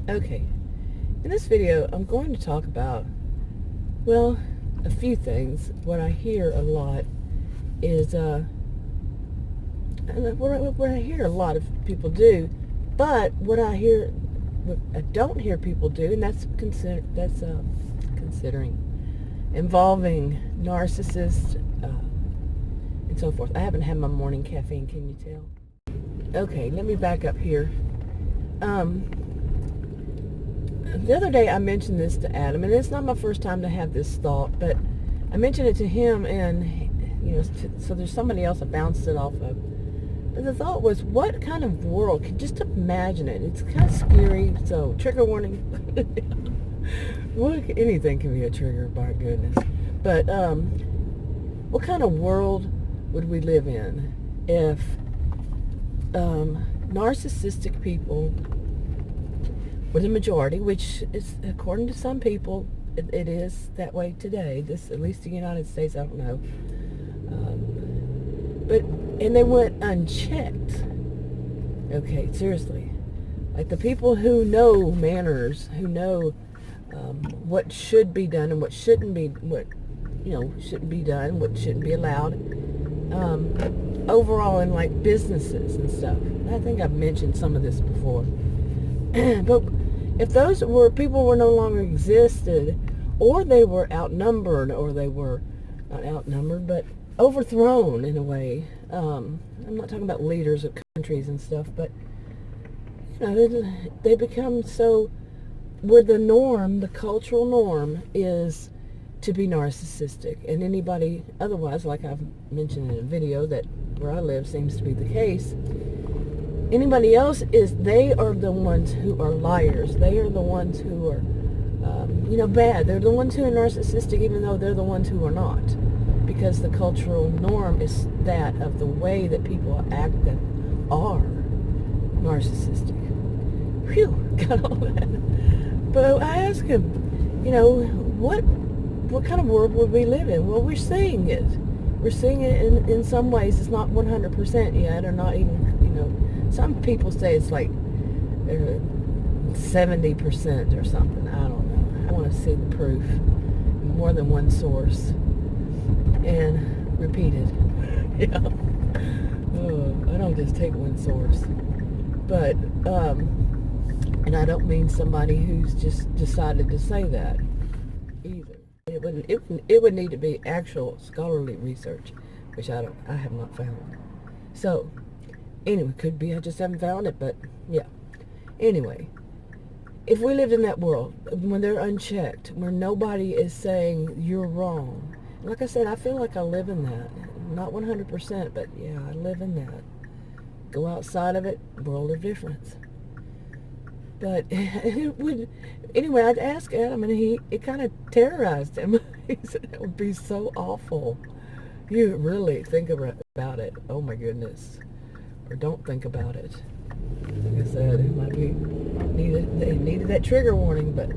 Okay, in this video I'm going to talk about, well, a few things. What I hear a lot is, what I hear a lot of people do, but what I don't hear people do, and that's considering involving narcissists and so forth. I haven't had my morning caffeine, can you tell? Okay, let me back up here. The other day I mentioned this to Adam, and it's not my first time to have this thought, but I mentioned it to him, and so there's somebody else I bounced it off of. But the thought was, what kind of world? Just imagine it. It's kind of scary. So trigger warning. Anything can be a trigger, by goodness. But what kind of world would we live in if narcissistic people were the majority, which is, according to some people, it is that way today. This, at least in the United States, I don't know. And they went unchecked. Okay, seriously. Like the people who know manners, who know what should be done and what shouldn't be, shouldn't be done, what shouldn't be allowed. Overall in like businesses and stuff. I think I've mentioned some of this before. But if those people were no longer existed, or they were outnumbered, or they were not outnumbered, but overthrown in a way. I'm not talking about leaders of countries and stuff, but they become so, where the norm, the cultural norm, is to be narcissistic, and anybody otherwise, like I've mentioned in a video, that where I live seems to be the case. Anybody else they are the ones who are liars. They are the ones who are, bad. They're the ones who are narcissistic, even though they're the ones who are not. Because the cultural norm is that of the way that people act that are narcissistic. Phew, got all that. But I asked him, what kind of world would we live in? Well, we're seeing it. We're seeing it in some ways. It's not 100% yet, or not even, some people say it's like 70% or something. I don't know. I want to see the proof. More than one source. And repeated. I don't just take one source. But, and I don't mean somebody who's just decided to say that either. It would need to be actual scholarly research, which I have not found. So, anyway, could be I just haven't found it, but yeah. Anyway, if we lived in that world, when they're unchecked, where nobody is saying you're wrong, like I said, I feel like I live in that. Not 100%, but yeah, I live in that. Go outside of it, world of difference. But anyway, I'd ask Adam, and it kind of terrorized him. He said, that would be so awful. You really think about it. Oh my goodness. Or don't think about it. Like I said, it might be needed that trigger warning, but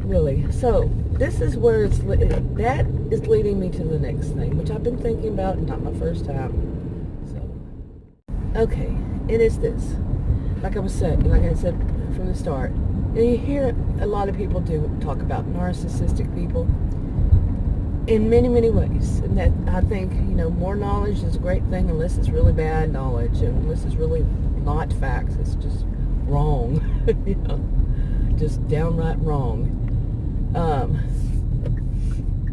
really. So this is where that is leading me to the next thing, which I've been thinking about, not my first time. So, okay, it is this. Like I said from the start, you hear a lot of people talk about narcissistic people in many, many ways. And that, I think, more knowledge is a great thing, unless it's really bad knowledge, and unless it's really not facts. It's just wrong. Just downright wrong.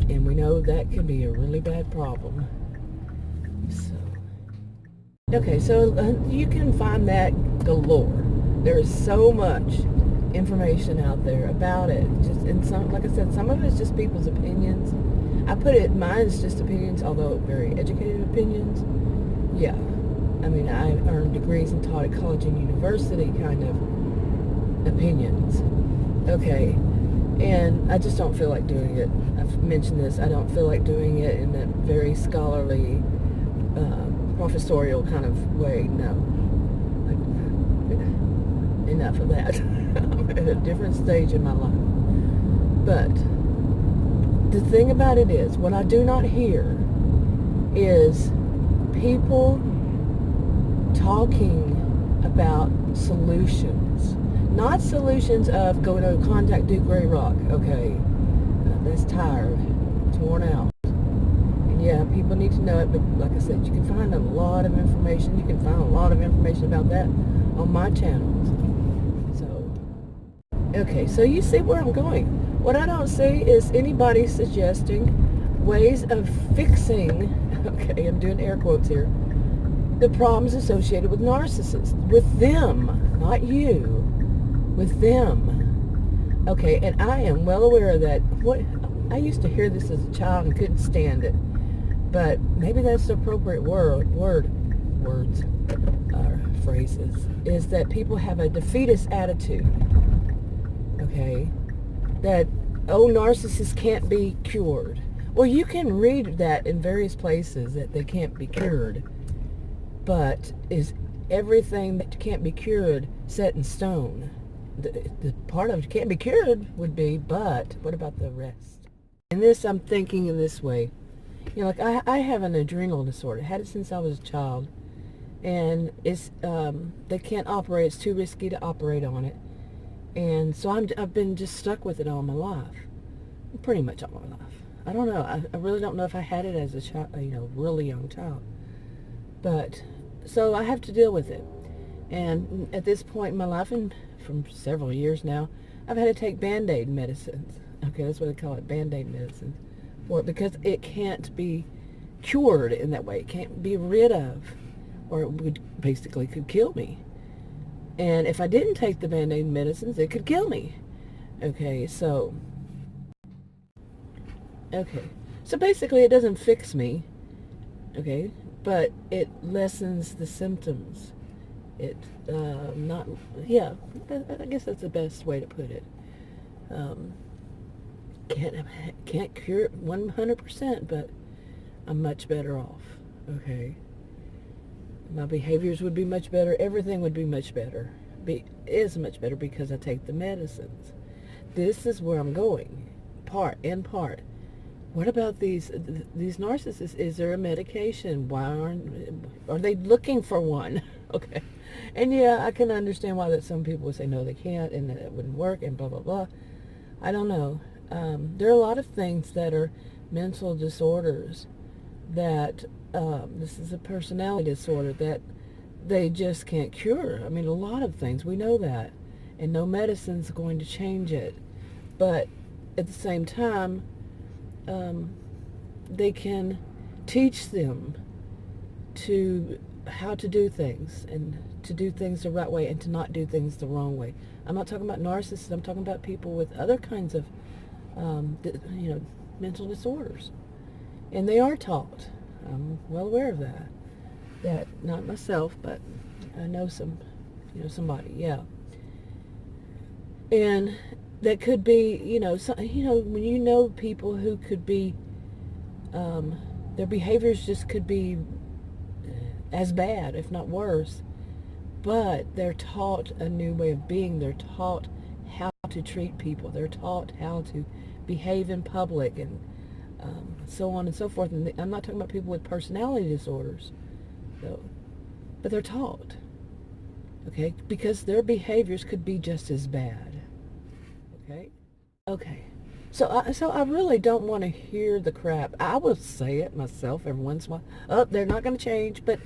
And we know that can be a really bad problem. Okay, so you can find that galore. There is so much information out there about it. Like I said, some of it's just people's opinions. Mine's just opinions, although very educated opinions. Yeah. I mean, I earned degrees and taught at college and university kind of opinions. Okay. And I just don't feel like doing it. I've mentioned this. I don't feel like doing it in that very scholarly, professorial kind of way. No. Enough of that. I'm at a different stage in my life. But the thing about it is, what I do not hear is people talking about solutions. Not solutions of go to contact Duke Ray Rock. Okay, that's tired. It's worn out. And yeah, people need to know it, but like I said, you can find a lot of information. You can find a lot of information about that on my channels. So, okay, so you see where I'm going. What I don't see is anybody suggesting ways of fixing, okay, I'm doing air quotes here, the problems associated with narcissists. With them, not you. With them. Okay, and I am well aware of that. I used to hear this as a child and couldn't stand it. But maybe that's the appropriate words, phrases, is that people have a defeatist attitude. Okay? That, oh, narcissists can't be cured. Well, you can read that in various places that they can't be cured. But is everything that can't be cured set in stone? The part of it can't be cured would be, but what about the rest? And this, I'm thinking in this way. You know, like I have an adrenal disorder. I had it since I was a child. And it's, they can't operate. It's too risky to operate on it. And so I've been just stuck with it all my life. Pretty much all my life. I don't know. I really don't know if I had it as a child, you know, really young child. But, so I have to deal with it. And at this point in my life, and from several years now, I've had to take Band-Aid medicines. Okay, that's what they call it, Band-Aid medicines. For it, because it can't be cured in that way. It can't be rid of. Or it would basically could kill me. And if I didn't take the Band-Aid medicines, it could kill me. Okay, so basically it doesn't fix me. Okay, but it lessens the symptoms. It, I guess that's the best way to put it. Can't cure it 100%, but I'm much better off. Okay. My behaviors would be much better. Everything would be much better. Is much better because I take the medicines. This is where I'm going. In part. What about these narcissists? Is there a medication? Are they looking for one? Okay. And yeah, I can understand why that some people would say no, they can't, and that it wouldn't work, and blah, blah, blah. I don't know. There are a lot of things that are mental disorders that, this is a personality disorder that they just can't cure. I mean, a lot of things, we know that. And no medicine's going to change it. But at the same time, they can teach them how to do things, and to do things the right way, and to not do things the wrong way. I'm not talking about narcissists. I'm talking about people with other kinds of, mental disorders. And they are taught. I'm well aware of that. That, not myself, but I know somebody, yeah. And that could be, when you know people who could be, their behaviors just could be as bad, if not worse, but they're taught a new way of being. They're taught how to treat people. They're taught how to behave in public, and so on and so forth. And I'm not talking about people with personality disorders, though, but they're taught, okay, because their behaviors could be just as bad. Okay. So I really don't want to hear the crap. I will say it myself every once in a while. Oh, they're not going to change, but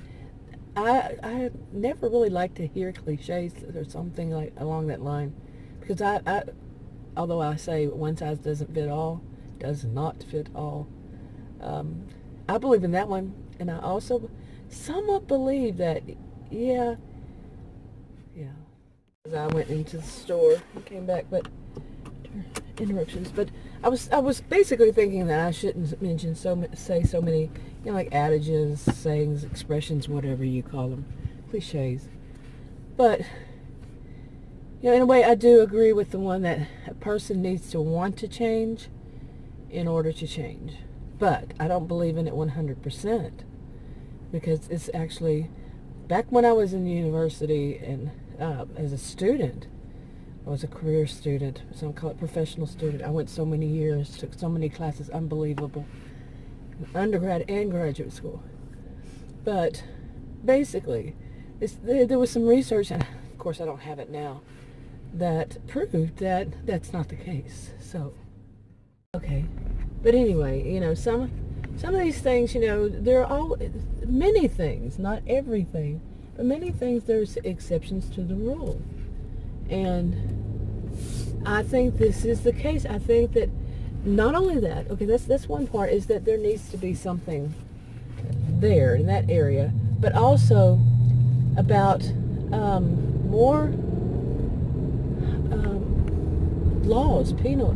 I never really like to hear cliches or something like along that line, because although I say one size doesn't fit all, does not fit all. I believe in that one, and I also somewhat believe that, yeah. I went into the store and came back, but interruptions. But I was basically thinking that I shouldn't say so many, like adages, sayings, expressions, whatever you call them, cliches. But in a way, I do agree with the one that a person needs to want to change in order to change. But I don't believe in it 100%, because it's actually, back when I was in university and as a student, I was a career student, some call it professional student. I went so many years, took so many classes, unbelievable, undergrad and graduate school. But basically, there was some research, and of course I don't have it now, that proved that that's not the case. So, okay. But anyway, some of these things, there are many things, not everything, but many things, there's exceptions to the rule. And I think this is the case. I think that not only that, okay, that's one part, is that there needs to be something there in that area, but also about more laws, penal,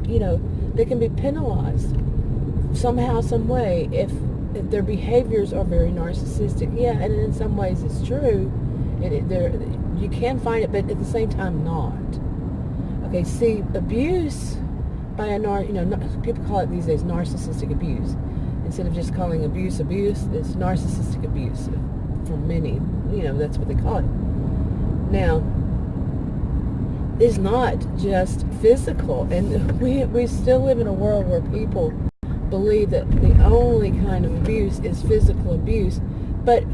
they can be penalized somehow, some way, if their behaviors are very narcissistic. Yeah, and in some ways it's true. You can find it, but at the same time not. Okay, see, abuse by people call it these days narcissistic abuse. Instead of just calling abuse, it's narcissistic abuse for many. That's what they call it. Now, it's not just physical, and we still live in a world where people believe that the only kind of abuse is physical abuse, but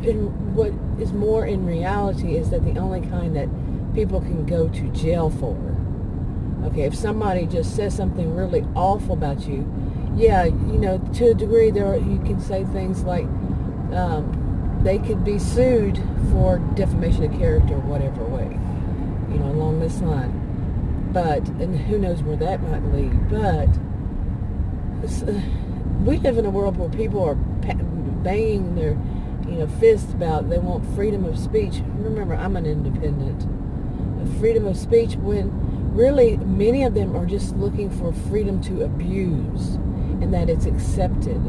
what is more in reality is that the only kind that people can go to jail for. Okay, if somebody just says something really awful about you, yeah, to a degree, you can say things like they could be sued for defamation of character, whatever way, along this line. But, and who knows where that might lead. But we live in a world where people are banging their, fists about they want freedom of speech. Remember, I'm an independent. Freedom of speech, when really many of them are just looking for freedom to abuse, and that it's accepted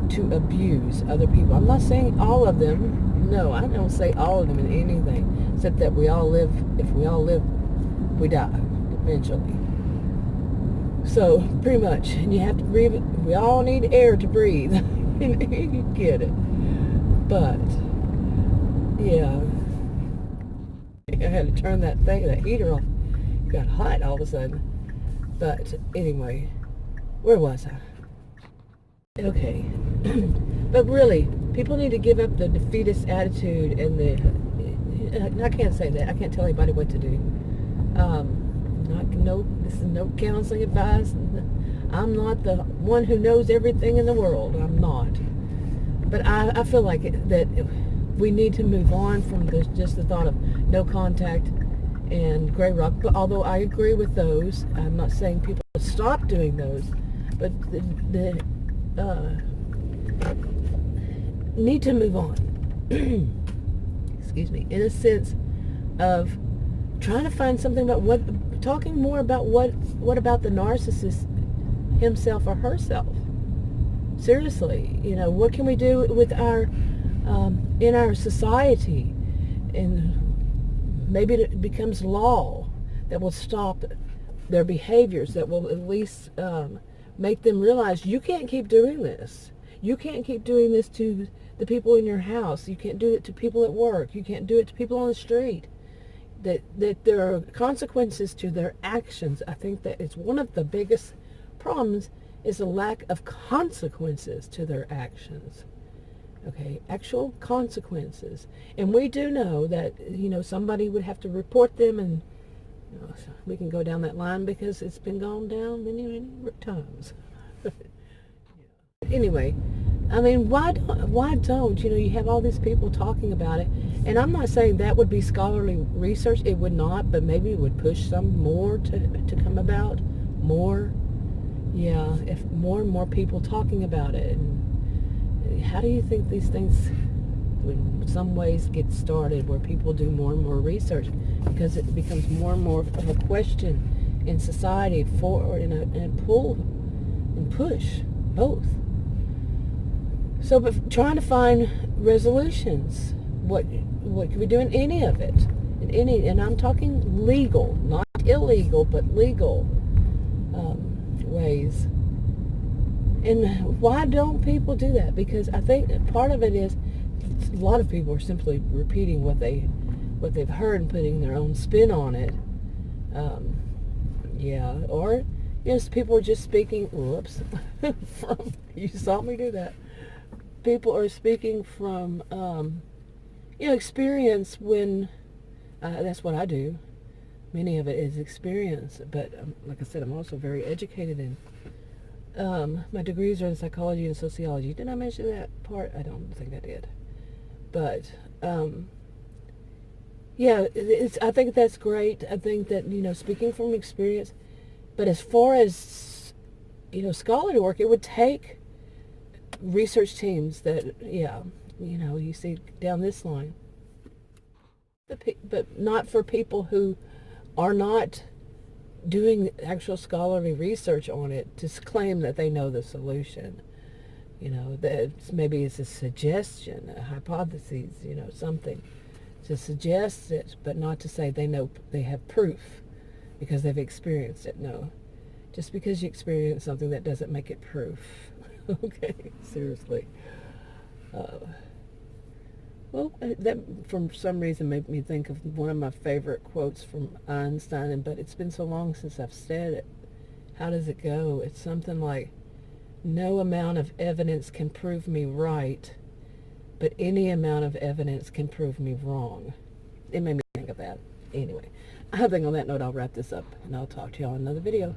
to abuse other people. I'm not saying all of them. No, I don't say all of them in anything, except that if we all live, we die eventually. So, pretty much, and you have to breathe. We all need air to breathe. You get it. But, yeah. I had to turn that heater off. It got hot all of a sudden. But, anyway, where was I? Okay. But really, people need to give up the defeatist attitude and I can't say that. I can't tell anybody what to do. This is no counseling advice. I'm not the one who knows everything in the world. I'm not. But I feel like that we need to move on from just the thought of no contact and gray rock. But although I agree with those, I'm not saying people stop doing those, but need to move on. Excuse me. In a sense of trying to find something about talking more about what about the narcissist himself or herself. Seriously, what can we do with our in our society, and maybe it becomes law that will stop their behaviors, that will at least make them realize you can't keep doing this. You can't keep doing this to the people in your house. You can't do it to people at work. You can't do it to people on the street. That there are consequences to their actions. I think that it's one of the biggest problems is the lack of consequences to their actions. Okay, actual consequences. And we do know that, somebody would have to report them, and we can go down that line because it's been gone down many, many times. Anyway, I mean, why don't, you have all these people talking about it, and I'm not saying that would be scholarly research, it would not, but maybe it would push some more to come about, more, if more and more people talking about it. And how do you think these things, in some ways, get started, where people do more and more research, because it becomes more and more of a question in society and pull and push, both. So, but trying to find resolutions. What can we do in any of it? And I'm talking legal, not illegal, but legal ways. And why don't people do that? Because I think part of it is a lot of people are simply repeating what they've heard and putting their own spin on it. Or people are just speaking. Whoops, you saw me do that. People are speaking from experience when, that's what I do. Many of it is experience, but like I said, I'm also very educated in, my degrees are in psychology and sociology. Did I mention that part? I don't think I did. But, yeah, I think that's great. I think that, speaking from experience, but as far as, scholarly work, it would take research teams that, you see down this line. But not for people who are not doing actual scholarly research on it to claim that they know the solution. That maybe it's a suggestion, a hypothesis, something to suggest it, but not to say they know, they have proof because they've experienced it. No. Just because you experience something, that doesn't make it proof. Okay, seriously. Well, that for some reason made me think of one of my favorite quotes from Einstein, but it's been so long since I've said it. How does it go? It's something like, no amount of evidence can prove me right, but any amount of evidence can prove me wrong. It made me think of that. Anyway, I think on that note, I'll wrap this up, and I'll talk to y'all in another video.